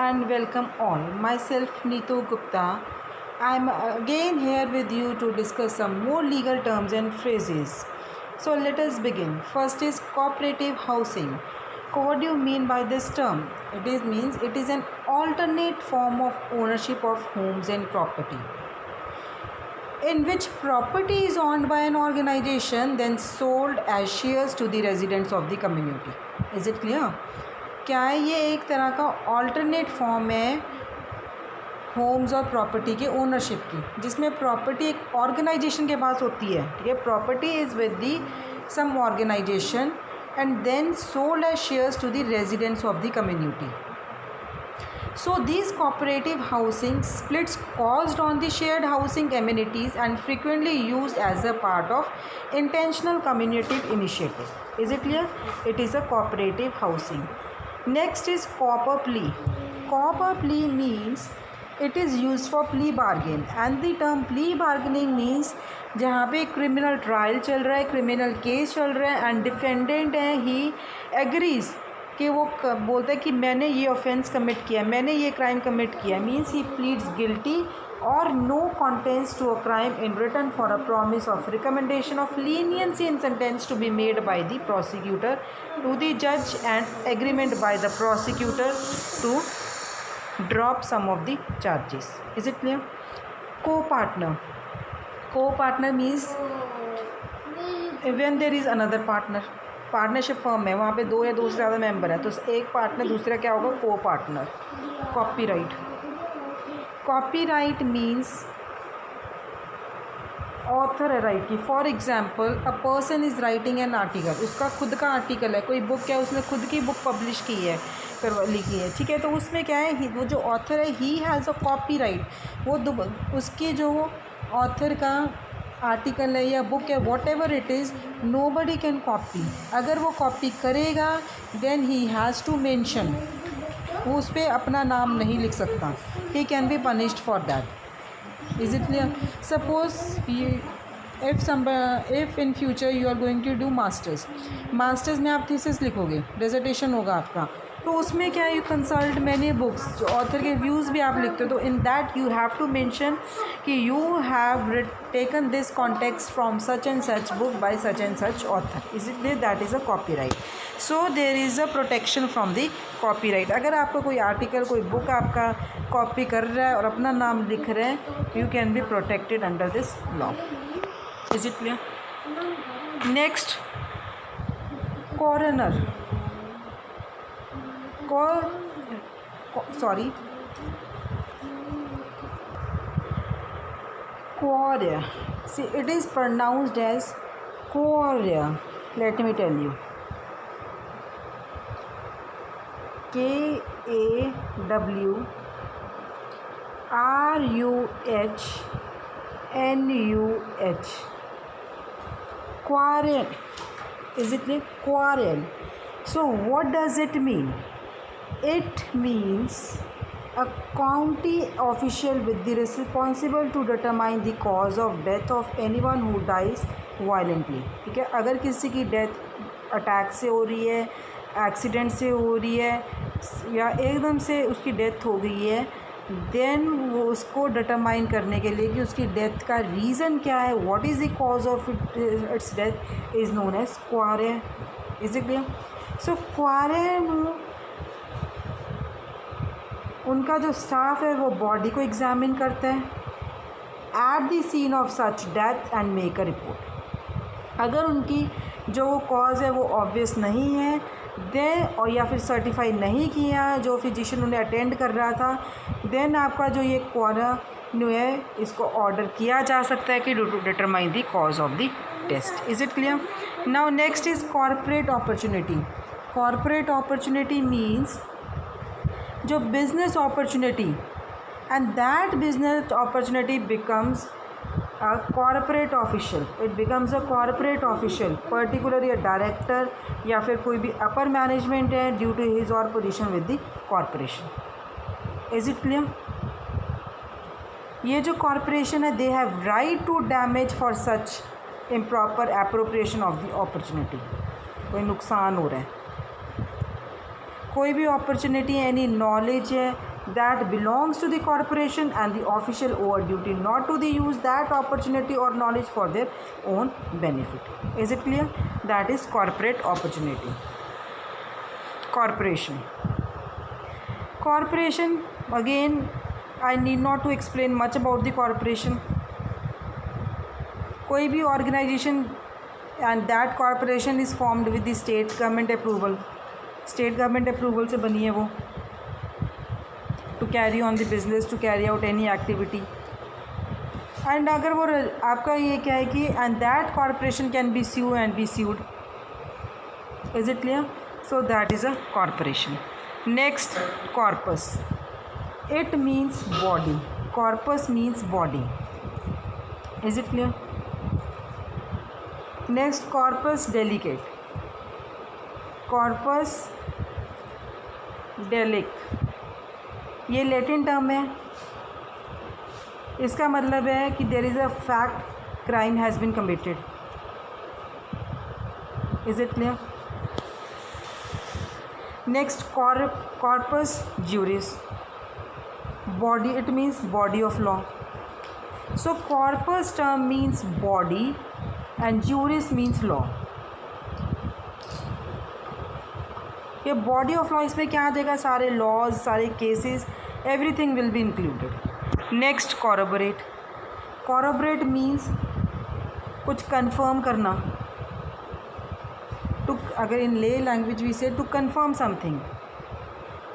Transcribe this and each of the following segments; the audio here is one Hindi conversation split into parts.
and welcome all. Myself Neetu Gupta. I am again here with you to discuss some more legal terms and phrases. So let us begin. First is cooperative housing. What do you mean by this term? Means it is an alternate form of ownership of homes and property, in which property is owned by an organization then sold as shares to the residents of the community. Is it clear? क्या ये एक तरह का ऑल्टरनेट फॉर्म है होम्स और प्रॉपर्टी के ओनरशिप की, जिसमें प्रॉपर्टी एक ऑर्गेनाइजेशन के पास होती है. ठीक है, property is with the some organisation and then sold as shares to the residents of the community. So these cooperative housing splits caused on the shared housing amenities and frequently used as a part of intentional community initiative. Is it clear? It is a cooperative housing. Next is copper plea. Copper plea means it is used for plea bargain, and the term plea bargaining means जहाँ पे क्रिमिनल ट्रायल चल रहा है, क्रिमिनल केस चल रहा है एंड डिफेंडेंट है, ही एग्रीज कि वो बोलता है कि मैंने ये ऑफेंस कमिट किया, मैंने ये क्राइम कमिट किया. मीन्स ही प्लीड्स गिल्टी और no contest to a crime in return for a promise of recommendation of leniency in sentence to be made by the prosecutor to the जज and agreement by the prosecutor to drop some of the charges. Is it clear? Co partner. Co partner means when there is another partner. Partnership firm है, वहाँ पे दो या दो से ज़्यादा मेंबर है, तो एक पार्टनर दूसरा क्या होगा? को partner. Copyright. Copyright means author है राइट की. For example a person is writing an article, उसका खुद का आर्टिकल है, कोई बुक है, उसने खुद की बुक पब्लिश की है, लिखी है. ठीक है, तो उसमें क्या है, वो जो ऑथर है ही हैज़ अ कॉपीराइट. वो उसकी जो ऑथर का आर्टिकल है या बुक है, whatever it is, nobody can copy. अगर वो कॉपी करेगा then he has to mention, वो उस पर अपना नाम नहीं लिख सकता. He can be punished for that. Is it clear? Suppose if in future you are going to do masters में आप थीसिस लिखोगे, डिसर्टेशन होगा आपका, तो उसमें क्या, यू कंसल्ट मैनी बुक्स, जो ऑथर के व्यूज़ भी आप लिखते हो, तो in that you have to mention कि you have taken this context from such and such book by such and such author. Is it clear? That is a copyright. So there is a protection from the copyright. अगर आपका कोई आर्टिकल, कोई बुक आपका कॉपी कर रहा है और अपना नाम लिख रहे हैं, you can be protected under this law. Is it clear? Next, corner. Quarrier. See, it is pronounced as quarrier. Let me tell you. K-A-W-R-U-H-N-U-H. Quarrier. Is it quarrier? So what does it mean? It means a county official with the responsible to determine the cause of death of anyone who dies violently. ठीक है, अगर किसी की डेथ अटैक से हो रही है, एक्सीडेंट से हो रही है, या एकदम से उसकी डेथ हो गई है, देन वो उसको डिटरमाइन करने के लिए कि उसकी डेथ का रीज़न क्या है, what is the cause of its death, is known as quare. Is it clear? So quare उनका जो स्टाफ है वो बॉडी को एग्जामिन करता है at the scene of such death and make a report. अगर उनकी जो वो कॉज है वो ऑब्वियस नहीं है देन, और या फिर सर्टिफाई नहीं किया जो फिजिशियन उन्हें अटेंड कर रहा था, देन आपका जो ये क्वारंटाइन है, इसको ऑर्डर किया जा सकता है कि to determine the cause of the test. Is it clear? Now next is corporate opportunity. Corporate opportunity means जो business opportunity, and that business opportunity becomes a corporate official. It becomes a corporate official, particularly a director या फिर कोई भी अपर मैनेजमेंट है, due to his or position with the corporation. Is it clear? ये जो कॉरपोरेशन है, they have right to damage for such improper appropriation of the opportunity. कोई नुकसान हो रहा है, कोई भी अपॉर्चुनिटी, एनी नॉलेज है that belongs to the corporation and the official owe a duty not to the use that opportunity or knowledge for their own benefit. Is it clear? That is corporate opportunity. Corporation. Corporation, again, I need not to explain much about the corporation. कोई भी organization and that corporation is formed with the state government approval. State government approval से बनी है वो, to carry on the business, to carry out any activity. And अगर वो आपका ये क्या है कि and that corporation can be sued and be sued. Is it clear? So that is a corporation. Next, corpus. It means body. Corpus means body. Is it clear? Next, corpus delicate. Corpus delict, ये लैटिन टर्म है. इसका मतलब है कि there is a fact crime has been committed. Is it clear? Next, corpus juris, body. It means body of law. So corpus term means body and juris means law. ये बॉडी ऑफ लॉ, इसमें क्या आ जाएगा? सारे लॉज, सारे cases, everything will be included. Next, corroborate. Corroborate means कुछ कंफर्म करना. टू, अगर इन ले लैंग्वेज वी से to confirm something.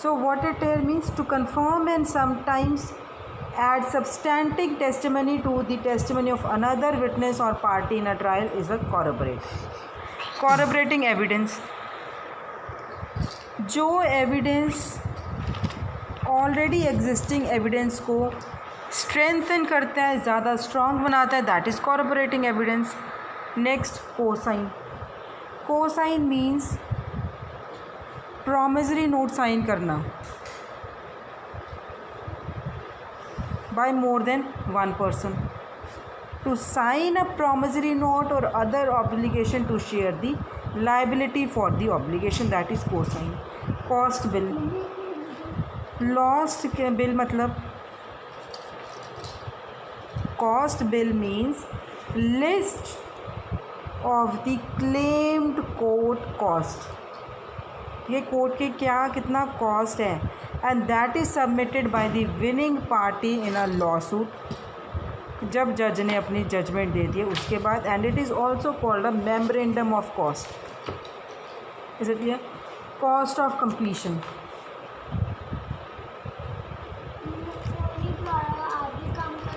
So what it means to confirm and sometimes add substantive testimony to the testimony of another witness or party in a trial is a corroborate. Corroborating evidence, जो एविडेंस ऑलरेडी एग्जिस्टिंग एविडेंस को स्ट्रेंथन करता है, ज़्यादा स्ट्रॉन्ग बनाता है, that is corroborating evidence. Next, cosign. Cosign means promissory note sign करना by more than one person. To sign a promissory note or other obligation to share the liability for the obligation, that is cosign. Cost bill. Lost bill मतलब cost bill means list of the claimed court cost. ये कोर्ट के क्या कितना कॉस्ट है, and that is submitted by the winning party in a law suit. जब जज ने अपनी जजमेंट दे दी उसके बाद, and it is also called a memorandum of cost. Is it clear? Cost of completion.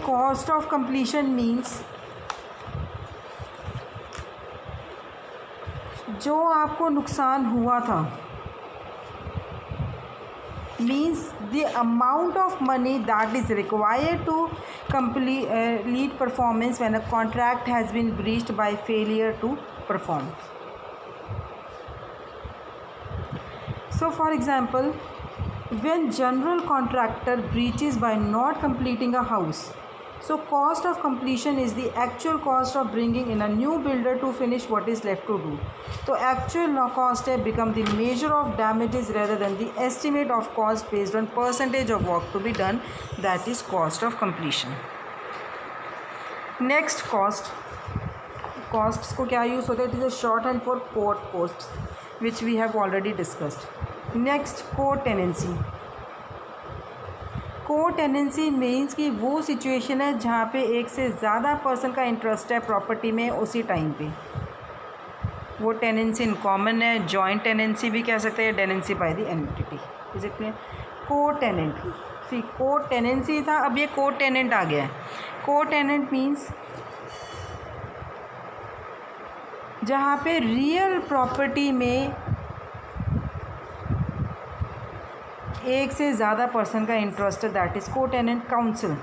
Cost of completion means जो आपको नुकसान हुआ था, means the amount of money that is required to complete performance when a contract has been breached by failure to perform. So for example, when general contractor breaches by not completing a house, so cost of completion is the actual cost of bringing in a new builder to finish what is left to do. So actual cost has become the measure of damages rather than the estimate of cost based on percentage of work to be done, that is cost of completion. Next, cost. Costs को क्या यूज़ होता है? It is a shorthand for court costs, which we have already discussed. Next, co-tenancy. Co-tenancy means कि वो सिचुएशन है जहाँ पे एक से ज़्यादा पर्सन का इंटरेस्ट है प्रॉपर्टी में उसी टाइम पे. वो टेनेंसी इन कॉमन है, जॉइंट टेनेंसी भी कह सकते हैं, tenancy by the entity. Is it clear? Co-tenant. See, co-tenancy था, अब ये को-टेनेंट आ गया है. को-टेनेंट मीन्स जहाँ पे रियल प्रॉपर्टी में एक से ज़्यादा पर्सन का इंटरेस्ट है, दैट इज़ को-टेनेंट. काउंसिल.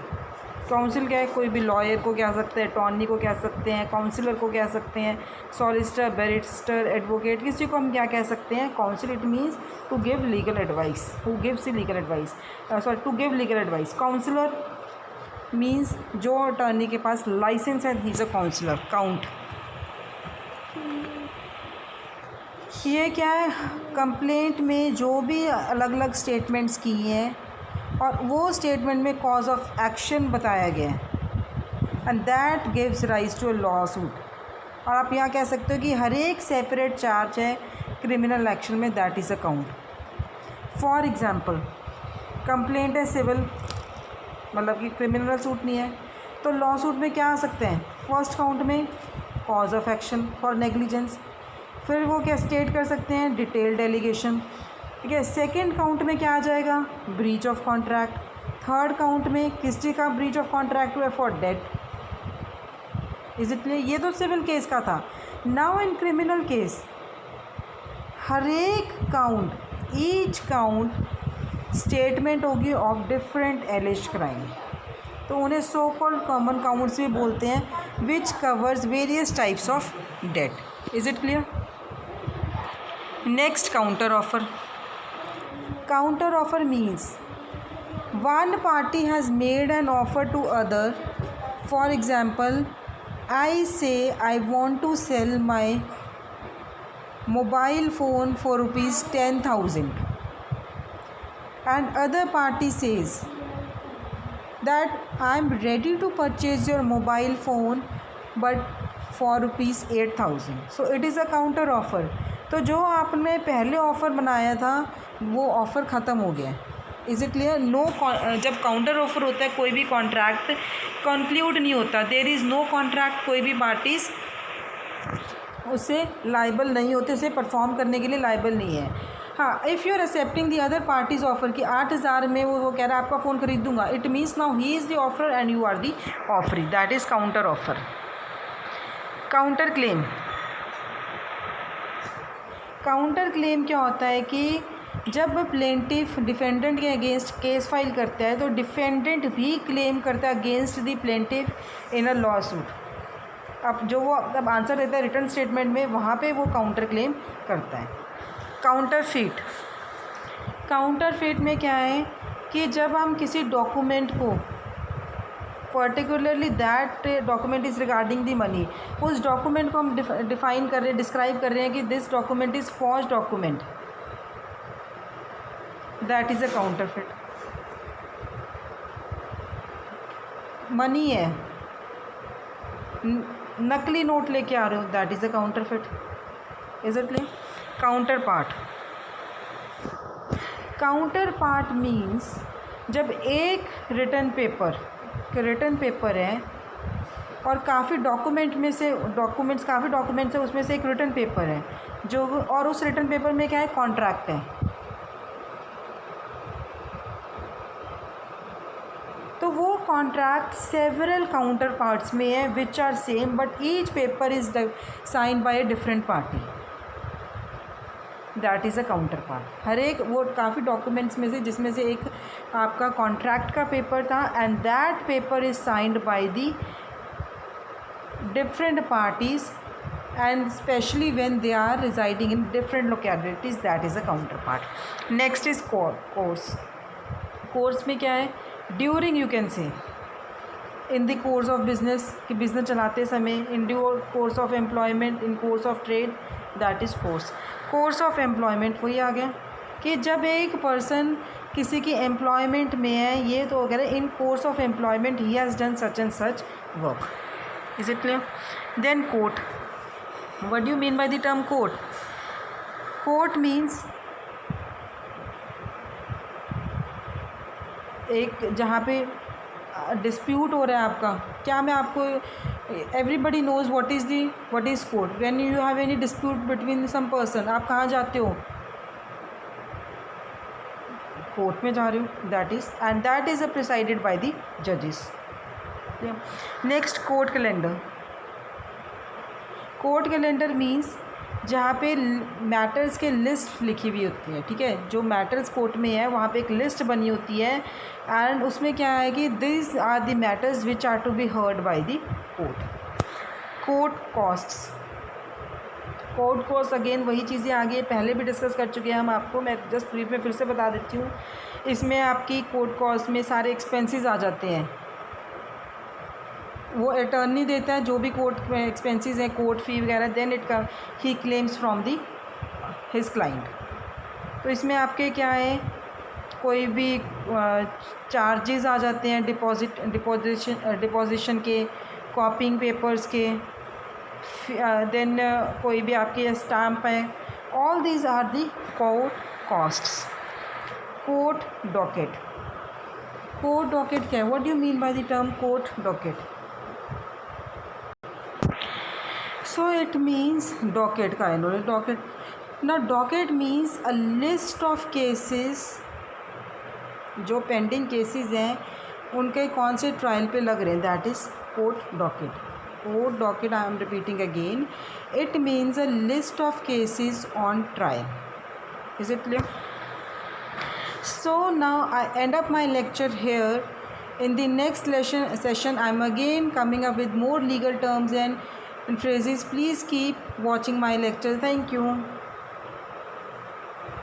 काउंसिल क्या है? कोई भी लॉयर को कह सकते हैं, अटॉर्नी को कह सकते हैं, काउंसिलर को कह सकते हैं, सॉलिसिटर, बैरिस्टर, एडवोकेट, किसी को हम क्या कह सकते हैं? Counsel. It means to give legal advice. Who gives legal advice? Sorry, to give legal advice. Counsellor means जो अटॉर्नी के पास लाइसेंस है, he is a counsellor. Count. ये क्या है? कंप्लेंट में जो भी अलग अलग स्टेटमेंट्स की हैं और वो स्टेटमेंट में कॉज ऑफ एक्शन बताया गया है and that gives rise to a lawsuit. और आप यहाँ कह सकते हो कि हर एक सेपरेट चार्ज है क्रिमिनल एक्शन में, that is a count. For example complaint है सिविल, मतलब कि क्रिमिनल सूट नहीं है, तो लॉ सूट में क्या आ सकते हैं? फर्स्ट काउंट में cause of action for negligence, फिर वो क्या स्टेट कर सकते हैं? डिटेल्ड एलिगेशन, ठीक है। सेकेंड काउंट में क्या आ जाएगा? Breach of contract. Third count में किस चीज़ का ब्रीच ऑफ कॉन्ट्रैक्ट हुआ है? For debt. Is it clear? ये तो सिविल केस का था। नाउ इन क्रिमिनल केस हर एक काउंट, ईच काउंट स्टेटमेंट होगी ऑफ डिफरेंट एलिज्ड क्राइम, तो उन्हें सो कॉल्ड कॉमन काउंट्स भी बोलते हैं, which covers various types of debt. Is it clear? Next, counter offer. Counter offer means one party has made an offer to other. For example, I say I want to sell my mobile phone for rupees 10,000 and other party says that I am ready to purchase your mobile phone but for rupees 8,000. So it is a counter offer. तो जो आपने पहले ऑफ़र बनाया था वो ऑफ़र ख़त्म हो गया है। Is it clear? नो, जब काउंटर ऑफर होता है कोई भी कॉन्ट्रैक्ट कंक्लूड नहीं होता, देयर इज़ नो कॉन्ट्रैक्ट, कोई भी पार्टीज़ उससे लाइबल नहीं होते, उसे परफॉर्म करने के लिए लाइबल नहीं है। हाँ, if you are accepting the other party's offer कि 8,000 में वो कह रहा है आपका फ़ोन खरीद दूंगा, it means now he is the offer and you are the offeree, that is counter offer. Counter claim. Counter claim क्या होता है कि जब प्लेंटिफ डिफेंडेंट के अगेंस्ट केस फाइल करता है तो डिफेंडेंट भी क्लेम करता है against the plaintiff in a lawsuit. अब जो वो अब आंसर देता है रिटर्न स्टेटमेंट में, वहाँ पे वो काउंटर क्लेम करता है। काउंटरफीट। काउंटरफीट में क्या है कि जब हम किसी डॉक्यूमेंट को, particularly that document is regarding the money, उस डॉक्यूमेंट को हम डिफाइन कर रहे हैं, डिस्क्राइब कर रहे हैं कि this document is forge document, that is a counterfeit. Money है, नकली नोट लेके आ रहे हो, that is a counterfeit. Is it clear? Counter part. Counter part means जब एक रिटर्न पेपर है और काफ़ी डॉक्यूमेंट में से काफ़ी डॉक्यूमेंट्स है, उसमें से एक रिटर्न पेपर है जो, और उस रिटर्न पेपर में क्या है? कॉन्ट्रैक्ट है। तो वो कॉन्ट्रैक्ट सेवरल काउंटर पार्ट्स में है which are same but each paper is signed by a different party, that is a counterpart. हर एक वो काफ़ी डॉक्यूमेंट्स में से जिसमें से एक आपका कॉन्ट्रैक्ट का पेपर था and that paper is signed by the different parties and specially when they are residing in different localities, that is a counterpart. Next is course. Course में क्या है? During, you can say in the course of business, कि बिजनेस चलाते समय, in due course of employment, in course of trade, that is course. Course of employment वही आ गया कि जब एक पर्सन किसी की एम्प्लॉयमेंट में है, ये तो वगैरह in course of employment he has done such and such work. Is it clear? Then court. What do you mean by the term court? Court means एक जहाँ पे डिस्प्यूट हो रहा है आपका, क्या मैं आपको, everybody knows what is court. When you have any dispute between some person, आप कहाँ जाते हो? कोर्ट में जा रहे हो, that is, and that is presided by the जजेस। Next, court calendar. Court calendar means जहाँ पे मैटर्स के लिस्ट लिखी हुई होती है, ठीक है, जो मैटर्स कोर्ट में है वहाँ पे एक लिस्ट बनी होती है एंड उसमें क्या है कि this are the matters which are to be heard by the court. Court costs. Court cost again वही चीज़ें आगे पहले भी डिस्कस कर चुके हैं हम, आपको मैं जस्ट ब्रीफ में फिर से बता देती हूँ। इसमें आपकी कोर्ट कॉस्ट में सारे एक्सपेंसेस आ जाते हैं, वो अटर्नी देता है जो भी कोर्ट में एक्सपेंसेस हैं, कोर्ट फी वगैरह, then he claims from the his client. तो इसमें आपके क्या है, कोई भी चार्जेस आ जाते हैं डिपोजिशन के, कॉपिंग पेपर्स के, देन कोई भी आपके स्टैम्प है, all these are the court costs. Court docket. Court docket क्या है? What do you mean by the term court docket? So it means docket kind of docket. Now docket means a list of cases, जो पेंडिंग केसेस हैं उनके कौन से ट्रायल पे लग रहे हैं, that is court docket. Court docket, I am repeating again, it means a list of cases on trial. Is it clear? So now I end up my lecture here. In the next session I am again coming up with more legal terms and phrases. Please keep watching my lecture. Thank you.